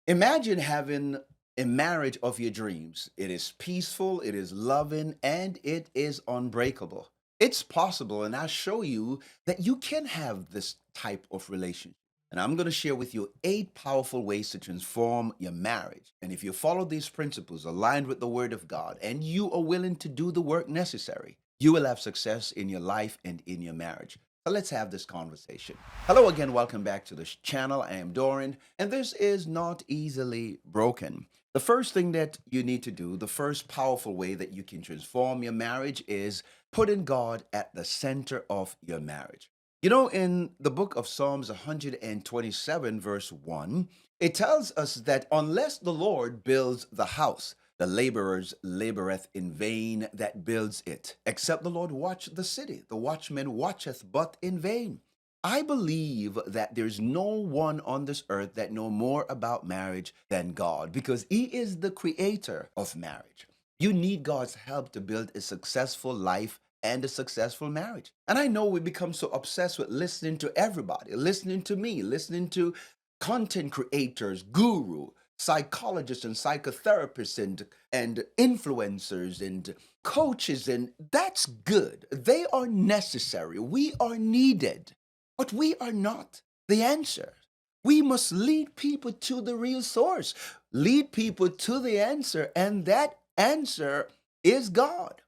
Imagine having a marriage of your dreams. It is peaceful, it is loving, and it is unbreakable. It's possible, and I'll show you that you can have this type of relationship. And I'm going to share with you 8 powerful ways to transform your marriage. And if you follow these principles aligned with the Word of God and you are willing to do the work necessary, you will have success in your life and in your marriage. So let's have this conversation. Hello again, welcome back to the channel. I am Doran, and this is Not Easily Broken. The first thing that you need to do, the first powerful way that you can transform your marriage is putting God at the center of your marriage. You know, in the book of Psalms 127, verse 1, it tells us that unless the Lord builds the house, the laborers laboreth in vain that builds it. Except the Lord watch the city, the watchman watcheth but in vain. I believe that there's no one on this earth that know more about marriage than God because he is the creator of marriage. You need God's help to build a successful life and a successful marriage. And I know we become so obsessed with listening to everybody, listening to me, listening to content creators, guru, psychologists and psychotherapists and influencers and coaches, and that's good. They are necessary. We are needed. But we are not the answer. We must lead people to the real source, lead people to the answer, and that answer is God.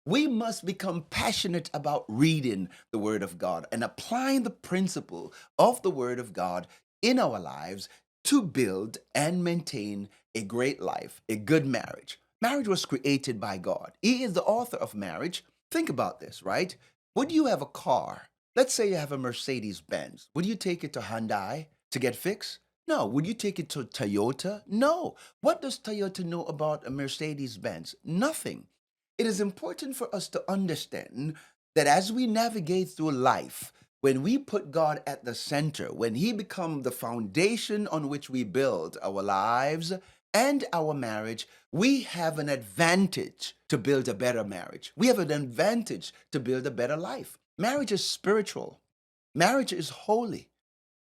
We must become passionate about reading the Word of God and applying the principle of the Word of God in our lives to build and maintain a great life, a good marriage. Marriage was created by God. He is the author of marriage. Think about this, right? Would you have a car? Let's say you have a Mercedes Benz. Would you take it to Hyundai to get fixed? No. Would you take it to Toyota? No. What does Toyota know about a Mercedes Benz? Nothing. It is important for us to understand that as we navigate through life, when we put God at the center, when He becomes the foundation on which we build our lives and our marriage, we have an advantage to build a better marriage. We have an advantage to build a better life. Marriage is spiritual, marriage is holy,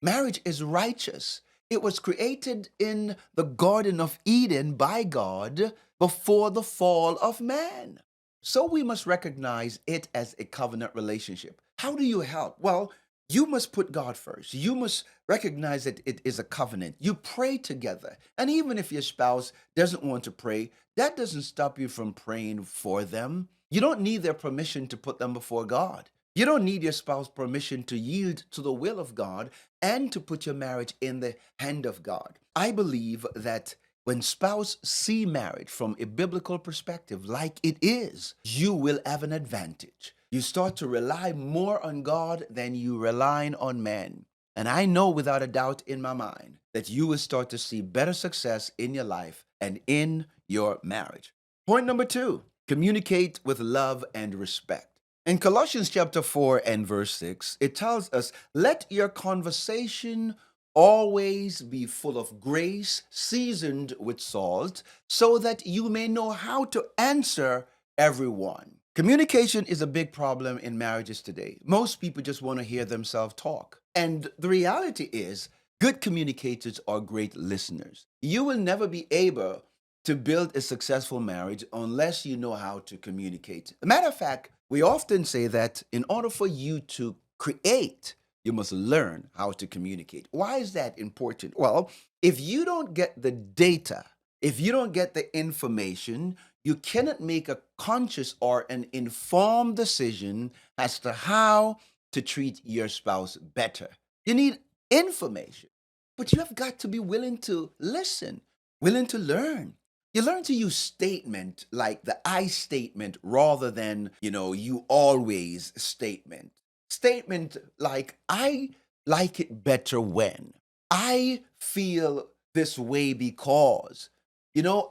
marriage is righteous. It was created in the Garden of Eden by God before the fall of man. So we must recognize it as a covenant relationship. How do you help? Well, you must put God first. You must recognize that it is a covenant. You pray together. And even if your spouse doesn't want to pray, that doesn't stop you from praying for them. You don't need their permission to put them before God. You don't need your spouse's permission to yield to the will of God and to put your marriage in the hand of God. I believe that when spouse see marriage from a biblical perspective like it is, you will have an advantage. You start to rely more on God than you relying on man. And I know without a doubt in my mind that you will start to see better success in your life and in your marriage. Point number 2, communicate with love and respect. In Colossians chapter 4 and verse 6, it tells us, let your conversation always be full of grace, seasoned with salt, so that you may know how to answer everyone. Communication is a big problem in marriages today. Most people just want to hear themselves talk. And the reality is, good communicators are great listeners. You will never be able to build a successful marriage unless you know how to communicate. As a matter of fact, we often say that in order for you to create, you must learn how to communicate. Why is that important? Well, if you don't get the data, if you don't get the information, you cannot make a conscious or an informed decision as to how to treat your spouse better. You need information, but you have got to be willing to listen, willing to learn. You learn to use statement like the I statement rather than, you always statement. Statement like, I like it better when. I feel this way because.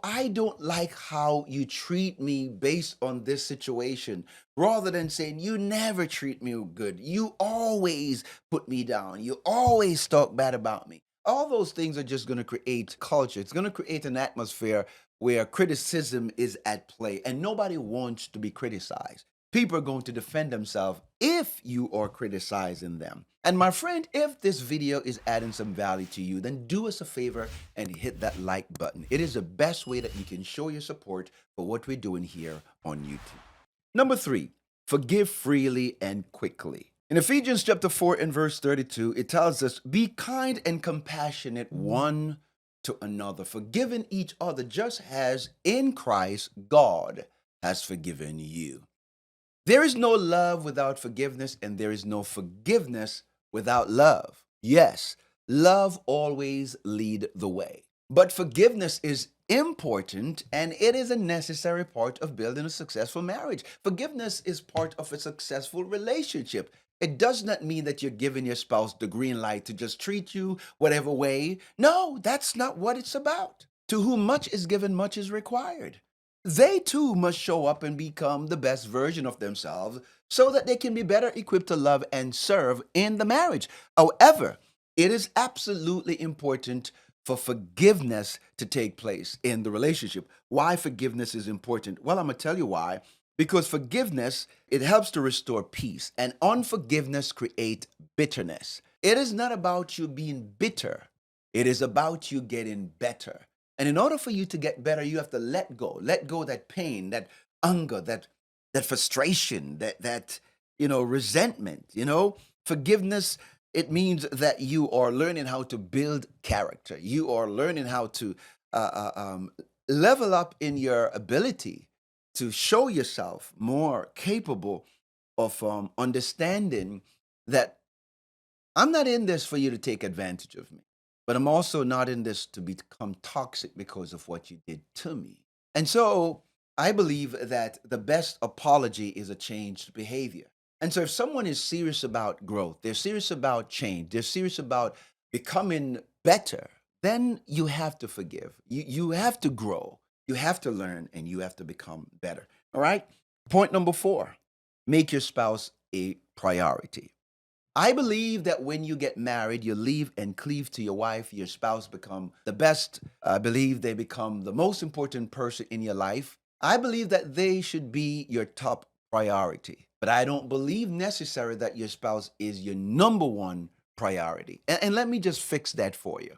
I don't like how you treat me based on this situation, rather than saying, you never treat me good. You always put me down. You always talk bad about me. All those things are just going to create culture. It's going to create an atmosphere where criticism is at play and nobody wants to be criticized. People are going to defend themselves if you are criticizing them. And my friend, if this video is adding some value to you, then do us a favor and hit that like button. It is the best way that you can show your support for what we're doing here on YouTube. Number three, forgive freely and quickly. In Ephesians chapter 4 and verse 32, it tells us, be kind and compassionate one to another, forgiving each other just as in Christ God has forgiven you. There is no love without forgiveness, and there is no forgiveness without love. Yes, love always lead the way. But forgiveness is important, and it is a necessary part of building a successful marriage. Forgiveness is part of a successful relationship. It does not mean that you're giving your spouse the green light to just treat you whatever way. No, that's not what it's about. To whom much is given, much is required. They too must show up and become the best version of themselves so that they can be better equipped to love and serve in the marriage. However, it is absolutely important for forgiveness to take place in the relationship. Why forgiveness is important? Well, I'm going to tell you why. Because forgiveness, it helps to restore peace, and unforgiveness create bitterness. It is not about you being bitter. It is about you getting better. And in order for you to get better, you have to let go that pain, that anger, that frustration, that resentment. Forgiveness. It means that you are learning how to build character. You are learning how to level up in your ability to show yourself more capable of understanding that I'm not in this for you to take advantage of me, but I'm also not in this to become toxic because of what you did to me. And so I believe that the best apology is a changed behavior. And so if someone is serious about growth, they're serious about change, they're serious about becoming better, then you have to forgive. You have to grow, you have to learn, and you have to become better. All right? Point number four, make your spouse a priority. I believe that when you get married, you leave and cleave to your wife, your spouse become the best. I believe they become the most important person in your life. I believe that they should be your top priority. But I don't believe necessary that your spouse is your number one priority. And let me just fix that for you.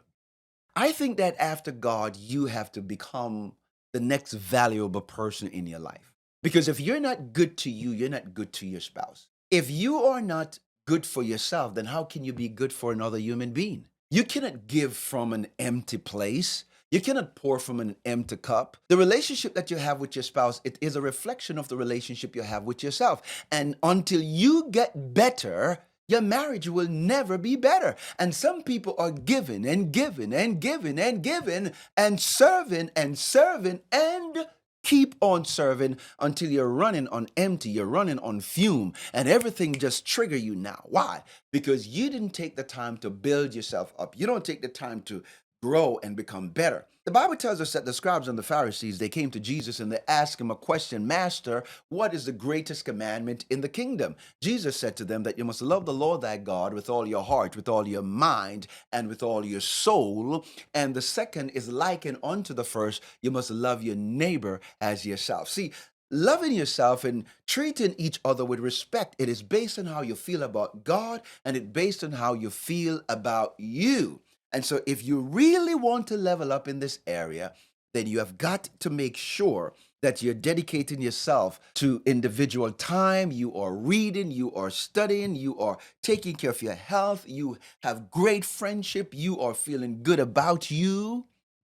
I think that after God, you have to become the next valuable person in your life. Because if you're not good to you, you're not good to your spouse. If you are not good for yourself, then how can you be good for another human being? You cannot give from an empty place. You cannot pour from an empty cup. The relationship that you have with your spouse, it is a reflection of the relationship you have with yourself. And until you get better, your marriage will never be better. And some people are giving and giving and giving and giving and serving and keep on serving until you're running on empty, you're running on fume, and everything just trigger you now. Why? Because you didn't take the time to build yourself up. You don't take the time to grow and become better. The Bible tells us that the scribes and the Pharisees, they came to Jesus and they asked him a question, Master, what is the greatest commandment in the kingdom? Jesus said to them that you must love the Lord thy God with all your heart, with all your mind, and with all your soul. And the second is likened unto the first, you must love your neighbor as yourself. See, loving yourself and treating each other with respect, it is based on how you feel about God, and it's based on how you feel about you. And so if you really want to level up in this area, then you have got to make sure that you're dedicating yourself to individual time. You are reading, you are studying, you are taking care of your health, you have great friendship, you are feeling good about you.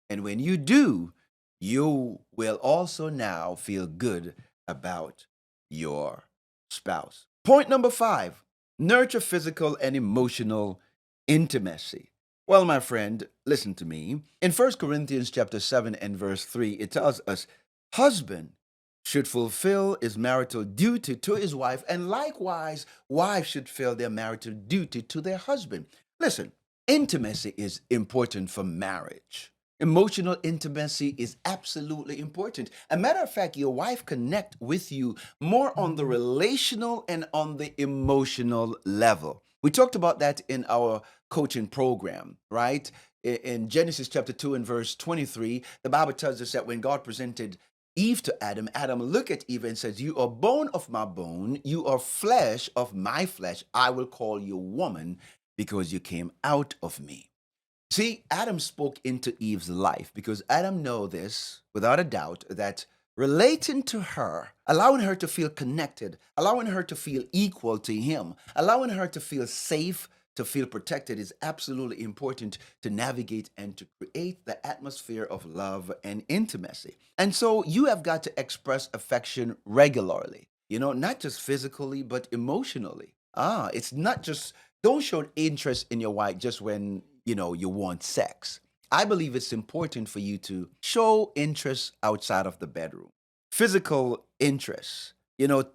And when you do, you will also now feel good about your spouse. Point number five, nurture physical and emotional intimacy. Well, my friend, listen to me. In 1 Corinthians chapter 7 and verse 3, it tells us, husband should fulfill his marital duty to his wife, and likewise, wives should fill their marital duty to their husband. Listen, intimacy is important for marriage. Emotional intimacy is absolutely important. A matter of fact, your wife connect with you more on the relational and on the emotional level. We talked about that in our coaching program, right? In Genesis chapter 2 and verse 23, the Bible tells us that when God presented Eve to Adam. Adam look at Eve and says, "You are bone of my bone, you are flesh of my flesh. I will call you woman because you came out of me." See, Adam spoke into Eve's life because Adam know this without a doubt that relating to her, allowing her to feel connected, allowing her to feel equal to him, allowing her to feel safe, to feel protected is absolutely important to navigate and to create the atmosphere of love and intimacy. And so you have got to express affection regularly, not just physically, but emotionally. It's not just, don't show interest in your wife just when, you want sex. I believe it's important for you to show interest outside of the bedroom. Physical interest,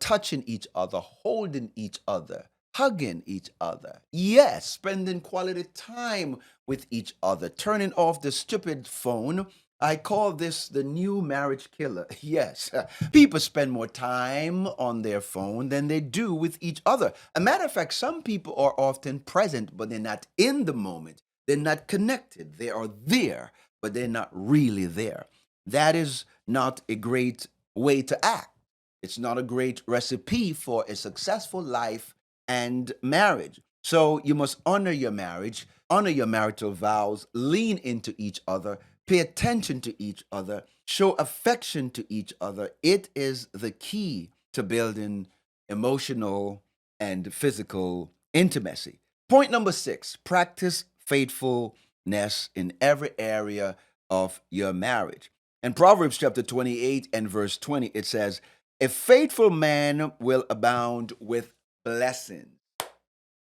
touching each other, holding each other, hugging each other. Yes, spending quality time with each other, turning off the stupid phone. I call this the new marriage killer. Yes, people spend more time on their phone than they do with each other. A matter of fact, some people are often present, but they're not in the moment. They're not connected. They are there, but they're not really there. That is not a great way to act. It's not a great recipe for a successful life and marriage. So you must honor your marriage, honor your marital vows, lean into each other, pay attention to each other, show affection to each other. It is the key to building emotional and physical intimacy. Point number 6, practice faithfulness in every area of your marriage. In Proverbs chapter 28 and verse 20, it says, "A faithful man will abound with blessings."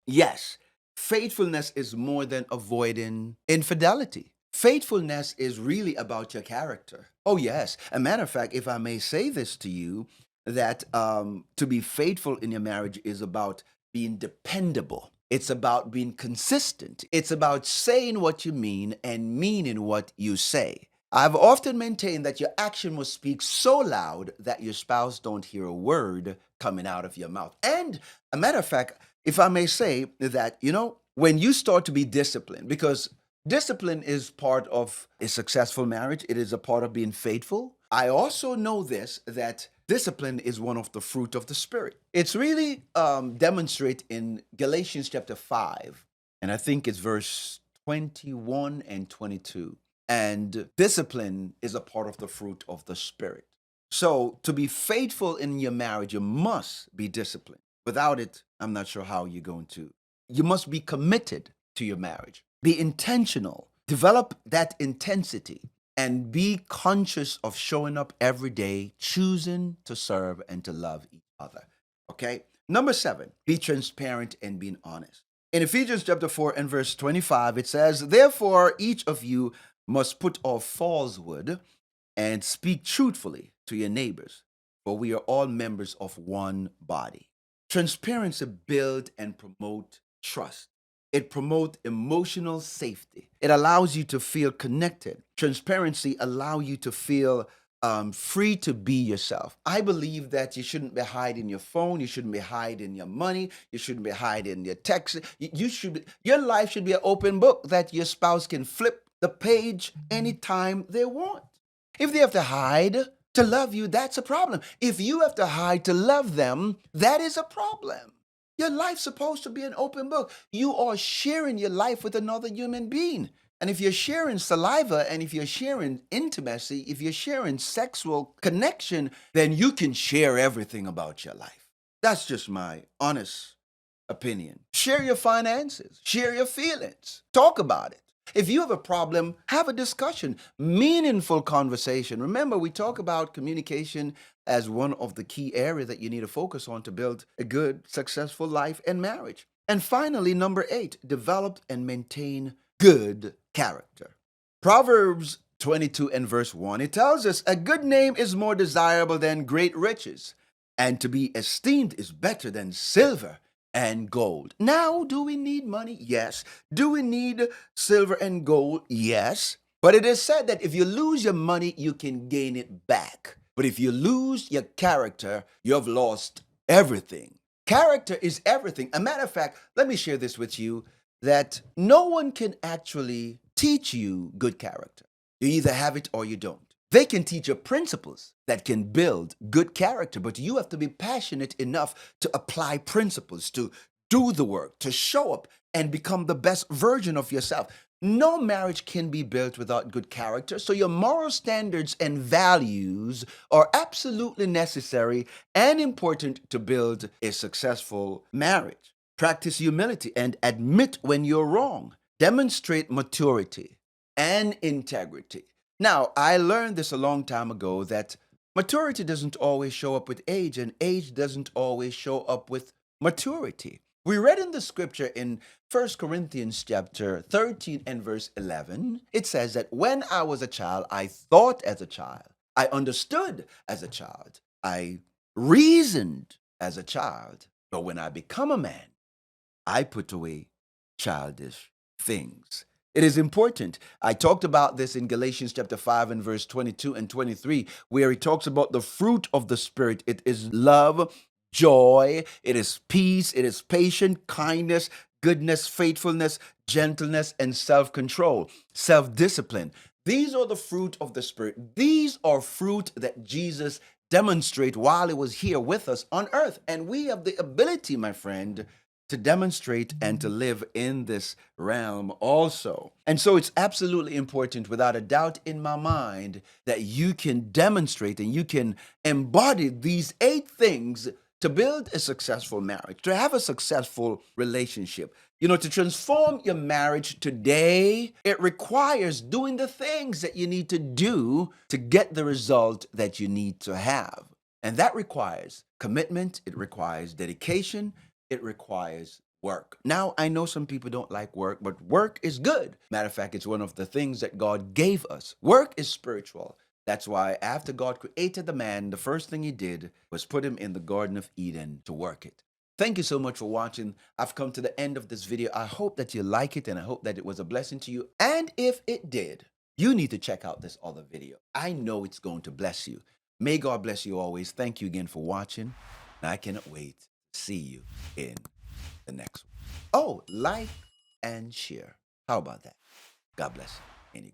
Yes, faithfulness is more than avoiding infidelity. Faithfulness is really about your character. Oh, yes. A matter of fact, if I may say this to you, that to be faithful in your marriage is about being dependable. It's about being consistent. It's about saying what you mean and meaning what you say. I've often maintained that your action must speak so loud that your spouse don't hear a word coming out of your mouth. And a matter of fact, if I may say that, when you start to be disciplined, because discipline is part of a successful marriage, it is a part of being faithful. I also know this, that discipline is one of the fruit of the Spirit. It's really demonstrated in Galatians chapter 5, and I think it's verse 21 and 22. And discipline is a part of the fruit of the Spirit. So to be faithful in your marriage, you must be disciplined. Without it, I'm not sure how you're going to. You must be committed to your marriage. Be intentional. Develop that intensity and be conscious of showing up every day, choosing to serve and to love each other. Okay? Number 7, be transparent and being honest. In Ephesians chapter 4 and verse 25, it says, "Therefore, each of you must put off falsehood and speak truthfully to your neighbors, for we are all members of one body." Transparency builds and promote trust. It promotes emotional safety. It allows you to feel connected. Transparency allows you to feel free to be yourself. I believe that you shouldn't be hiding your phone. You shouldn't be hiding your money. You shouldn't be hiding your text. Your life should be an open book that your spouse can flip the page anytime they want. If they have to hide to love you, that's a problem. If you have to hide to love them, that is a problem. Your life's supposed to be an open book. You are sharing your life with another human being. And if you're sharing saliva and if you're sharing intimacy, if you're sharing sexual connection, then you can share everything about your life. That's just my honest opinion. Share your finances, share your feelings, talk about it. If you have a problem, have a discussion, meaningful conversation. Remember, we talk about communication as one of the key areas that you need to focus on to build a good, successful life and marriage. And finally, number 8, develop and maintain good character. Proverbs 22 and verse 1, it tells us, "A good name is more desirable than great riches, and to be esteemed is better than silver and gold." Now, do we need money? Yes. Do we need silver and gold? Yes. But it is said that if you lose your money, you can gain it back. But if you lose your character, you have lost everything. Character is everything. A matter of fact, let me share this with you, that no one can actually teach you good character. You either have it or you don't. They can teach you principles that can build good character, but you have to be passionate enough to apply principles, to do the work, to show up and become the best version of yourself. No marriage can be built without good character. So, your moral standards and values are absolutely necessary and important to build a successful marriage. Practice humility and admit when you're wrong. Demonstrate maturity and integrity. Now, I learned this a long time ago that maturity doesn't always show up with age, and age doesn't always show up with maturity. We read in the scripture in 1 Corinthians chapter 13 and verse 11, it says that when I was a child, I thought as a child, I understood as a child, I reasoned as a child, but when I become a man, I put away childish things. It is important. I talked about this in Galatians chapter 5 and verse 22 and 23, where he talks about the fruit of the Spirit. It is love, joy, it is peace, it is patience, kindness, goodness, faithfulness, gentleness, and self control, self discipline. These are the fruit of the Spirit. These are fruit that Jesus demonstrated while he was here with us on earth. And we have the ability, my friend, to demonstrate and to live in this realm also. And so it's absolutely important, without a doubt in my mind, that you can demonstrate and you can embody these 8 things to build a successful marriage, to have a successful relationship. To transform your marriage today, it requires doing the things that you need to do to get the result that you need to have. And that requires commitment, it requires dedication, it requires work. Now, I know some people don't like work, but work is good. Matter of fact, it's one of the things that God gave us. Work is spiritual. That's why after God created the man, the first thing he did was put him in the Garden of Eden to work it. Thank you so much for watching. I've come to the end of this video. I hope that you like it and I hope that it was a blessing to you. And if it did, you need to check out this other video. I know it's going to bless you. May God bless you always. Thank you again for watching. And I cannot wait to see you in the next one. Oh, like and share. How about that? God bless you. Any